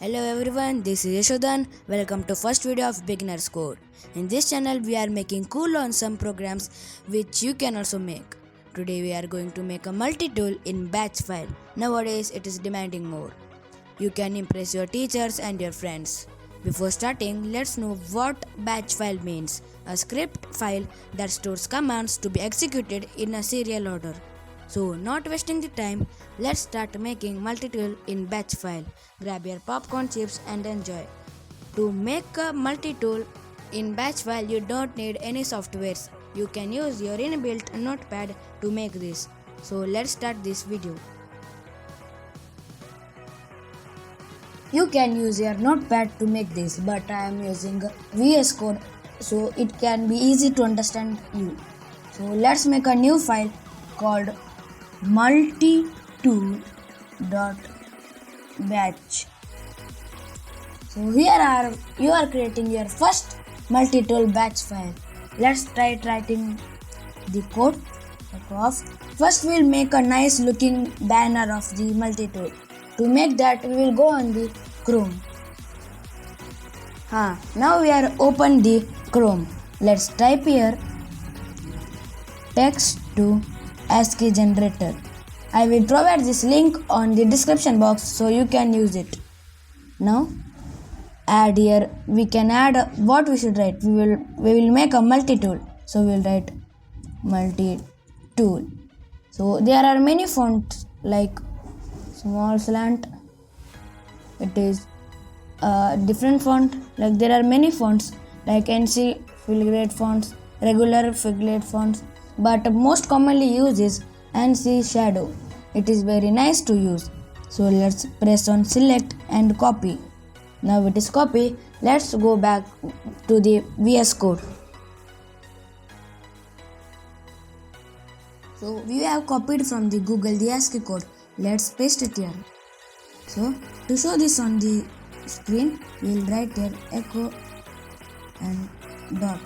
Hello everyone, this is Yashodan. Welcome to first video of Beginner's Code. In this channel we are making cool on some programs which you can also make. Today we are going to make a multi-tool in batch file. Nowadays it is demanding more. You can impress your teachers and your friends. Before starting, let's know what batch file means. A script file that stores commands to be executed in a serial order. So, not wasting the time, let's start making multi-tool in batch file. Grab your popcorn chips and enjoy. To make a multi-tool in batch file, you don't need any softwares. You can use your inbuilt notepad to make this. So, let's start this video. You can use your notepad to make this, but I am using VS Code so it can be easy to understand you. So let's make a new file called multi-tool.batch. So here you are creating your first multi-tool batch file. Let's try writing the code. First we'll make a nice looking banner of the multi-tool. To make that we will go on the Chrome. Now we are open the Chrome. Let's type here text to ASCII generator. I will provide this link on the description box so you can use it. Now add here we can add what we should write. We will make a multi-tool. So we will write multi-tool. So there are many fonts like small slant, it is a different font, like there are many fonts like NC Figurate fonts, regular Figurate fonts, but most commonly used is NC Shadow. It is very nice to use. So let's press on select and copy. Now it is copy. Let's go back to the VS Code. So we have copied from the Google the ASCII code. Let's paste it here. So to show this on the screen, we will write here echo and dot.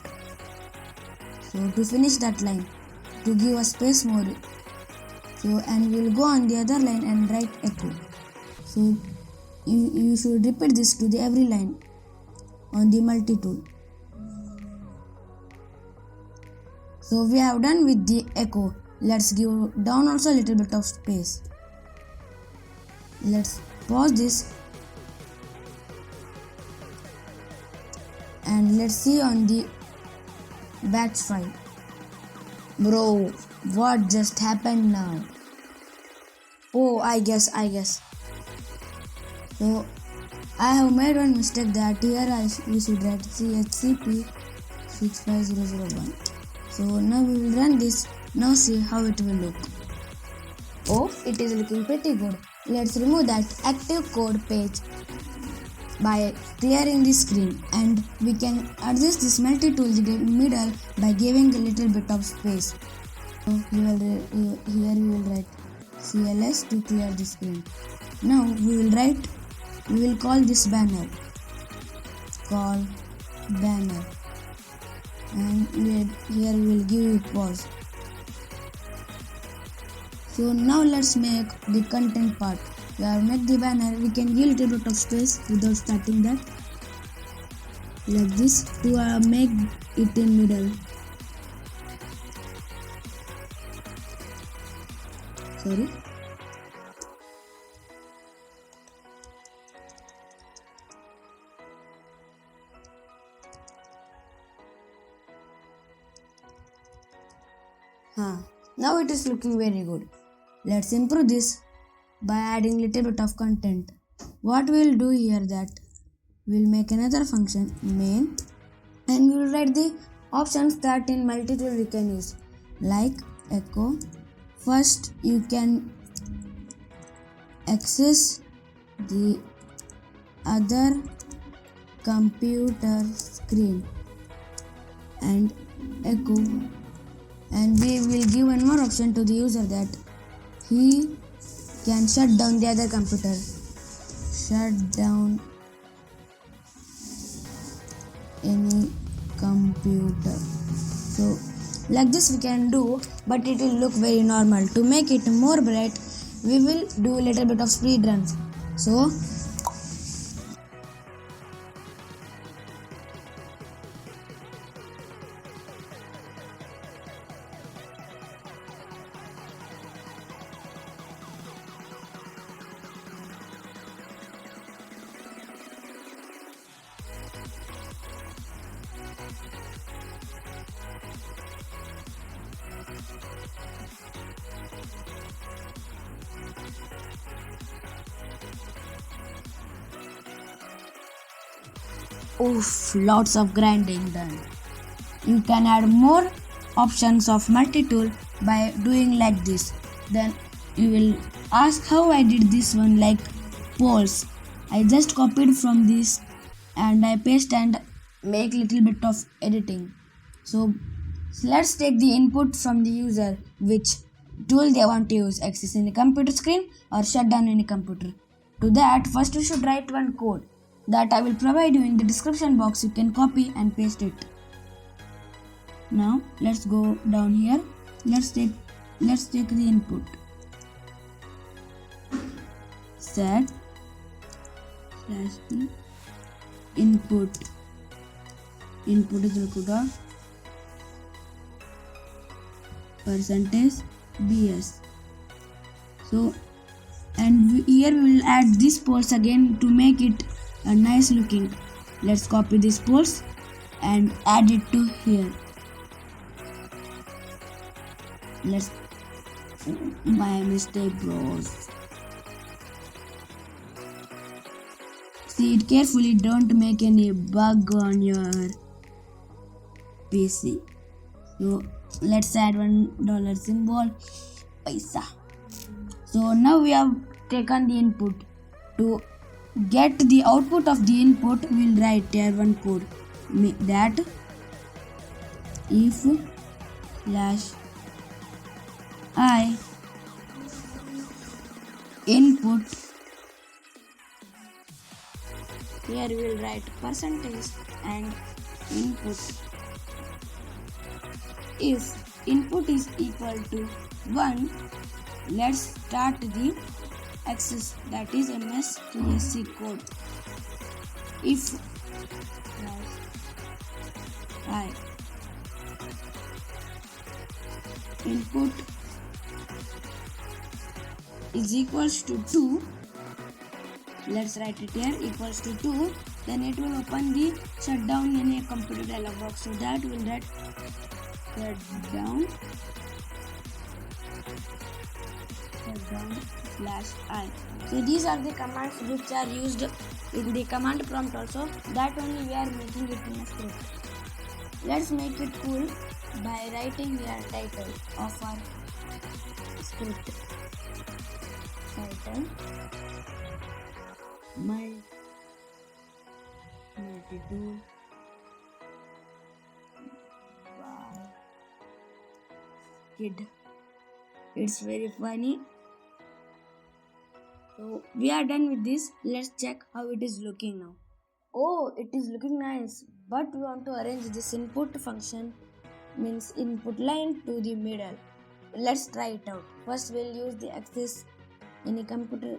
So to finish that line, to give a space more. So and we will go on the other line and write echo. So you should repeat this to the every line on the multi-tool. So we have done with the echo. Let's give down also a little bit of space. Let's pause this and let's see on the batch file. Bro, what just happened now? Oh, I guess. So I have made one mistake that here we should write chcp 65001. So now we will run this. Now see how it will look. Oh, it is looking pretty good. Let's remove that active code page by clearing the screen, and we can adjust this multi-tool in the middle by giving a little bit of space. So here we will write CLS to clear the screen. Now we will call this banner. Call banner. And here we will give it pause. So now let's make the content part. We have made the banner. We can give a little bit of space without starting that. Like this to make it in middle. Sorry. Now it is looking very good. Let's improve this by adding little bit of content. What we will do here that we will make another function main, and we will write the options that in multi-tool we can use, like echo. First you can access the other computer screen and echo, and we will give one more option to the user that he can shut down the other computer. Shut down any computer. So like this we can do, but it will look very normal. To make it more bright, we will do a little bit of speed runs. So Oof, lots of grinding done. You can add more options of multi-tool by doing like this. Then you will ask how I did this one, like polls. I just copied from this and I paste and make little bit of editing. So let's take the input from the user, which tool they want to use, access any computer screen or shut down any computer. To that, first we should write one code that I will provide you in the description box. You can copy and paste it. Now let's go down here. Let's take the input. Set /e input. Input is equal to %bs. So, and here we will add these poles again to make it a nice looking. Let's copy these poles and add it to here. Let's my mistake, bros. See it carefully, don't make any bug on your PC. So let's add $1 symbol, paisa. So now we have taken the input. To get the output of the input, we'll write here one code that if /I input, here we will write percentage and input. If input is equal to 1, let's start the access, that is MSTSC code. If I input is equals to 2, let's write it here, equals to 2, then it will open the shutdown in a computer dialog box. So that will write shutdown /I. So these are the commands which are used in the command prompt also. That only we are making it in a script. Let's make it cool by writing here title of our script. Title multi-tool by kid. It's very funny. So we are done with this. Let's check how it is looking now. Oh, it is looking nice, but we want to arrange this input function, means input line, to the middle. Let's try it out. First we'll use the access any computer.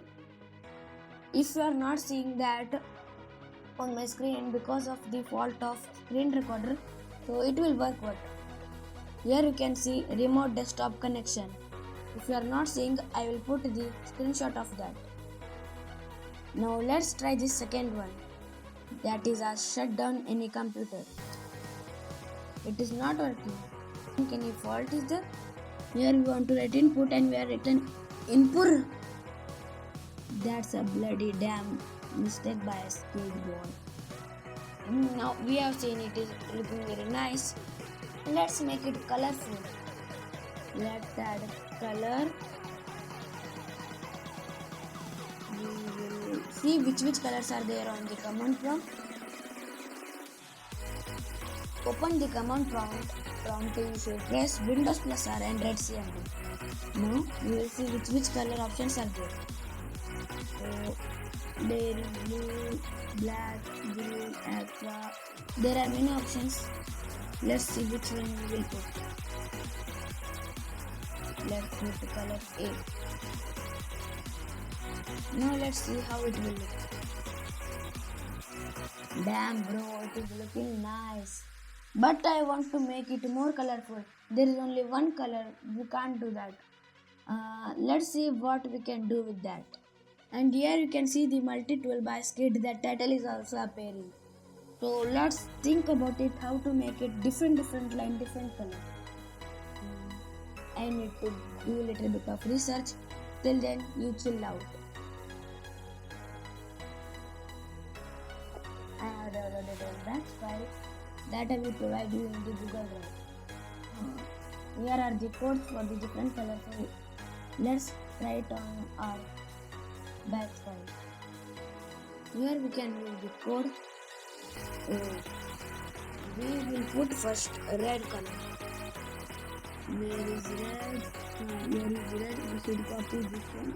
If you are not seeing that on my screen because of the fault of screen recorder, so it will work. What here you can see remote desktop connection. If you are not seeing, I will put the screenshot of that. Now let's try this second one, that is a shut down any computer. It is not working. Any fault is there? Here we want to write input and we are written input. That's a bloody damn mistake by a skilled boy. Now we have seen it is looking very nice. Let's make it colorful. Let's add color. We will see which colors are there on the command prompt. Open the command prompt. You should press Windows plus R and write CMD. Now we will see which color options are there. So there is blue, black, green, aqua. There are many options. Let's see which one we will put. Let's put the color A. Now let's see how it will look. Damn bro, it is looking nice. But I want to make it more colorful. There is only one color, we can't do that. Let's see what we can do with that. And here you can see the multi-tool by Skid, that title is also appearing. So let's think about it, how to make it different line, different color. I need to do a little bit of research. Till then, you chill out. I have downloaded batch file that I will provide you in the Google Drive. Here are the codes for the different colors. So let's write on our batch file. Here we can use the code. We will put first red color. Where is red? Here is red. We should copy this one.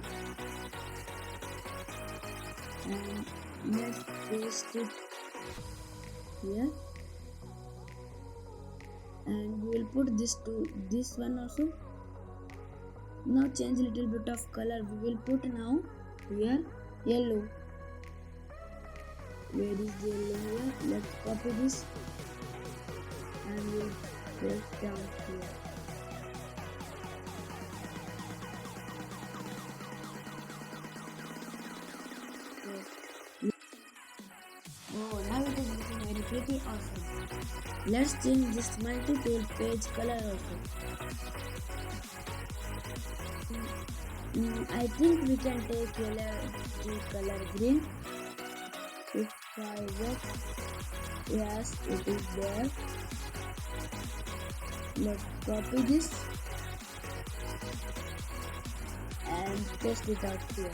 And let's paste it here. And we will put this to this one also. Now change a little bit of color. We will put now here yellow. Where is the yellow here? Let's copy this and we'll paste down here. Oh, now it is looking very pretty awesome. Let's change this multi-tool page color also. I think we can take the color green. If I look, yes, it is there. Let's copy this and paste it out here.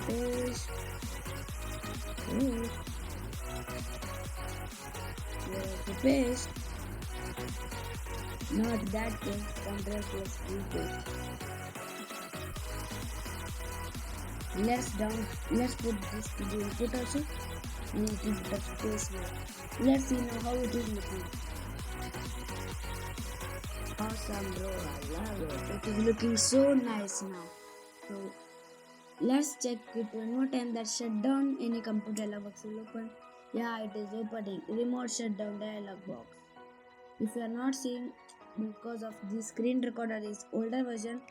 Paste. Paste. Not that paste. Ctrl plus V paste. Let's put this to the input also. We need to put space here. Let's see now how it is looking. Awesome, bro. I love it. It is looking so nice now. So let's check it one more time. That shutdown any computer dialog box will open. Yeah, it is opening. Remote shutdown dialog box. If you are not seeing because of the screen recorder is older version.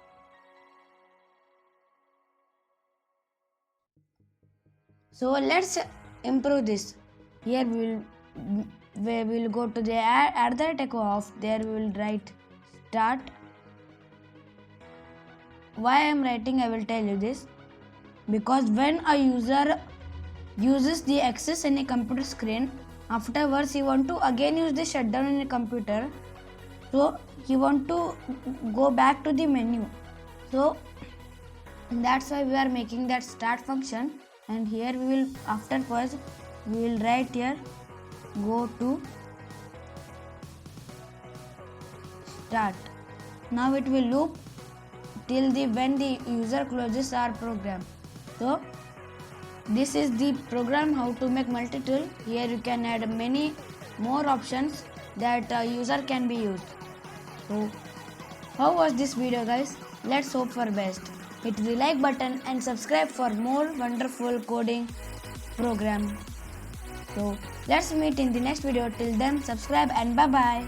So let's improve this. Here we will go to the add the echo off. There we will write start. Why I am writing, I will tell you this. Because when a user uses the access in a computer screen, afterwards he want to again use the shutdown in a computer. So he want to go back to the menu. So that's why we are making that start function. And here we will afterwards we will write here go to start. Now it will loop till when the user closes our program. So this is the program how to make multi-tool. Here you can add many more options that a user can be used. So how was this video, guys? Let's hope for best. Hit the like button and subscribe for more wonderful coding program. So let's meet in the next video. Till then, subscribe and bye bye.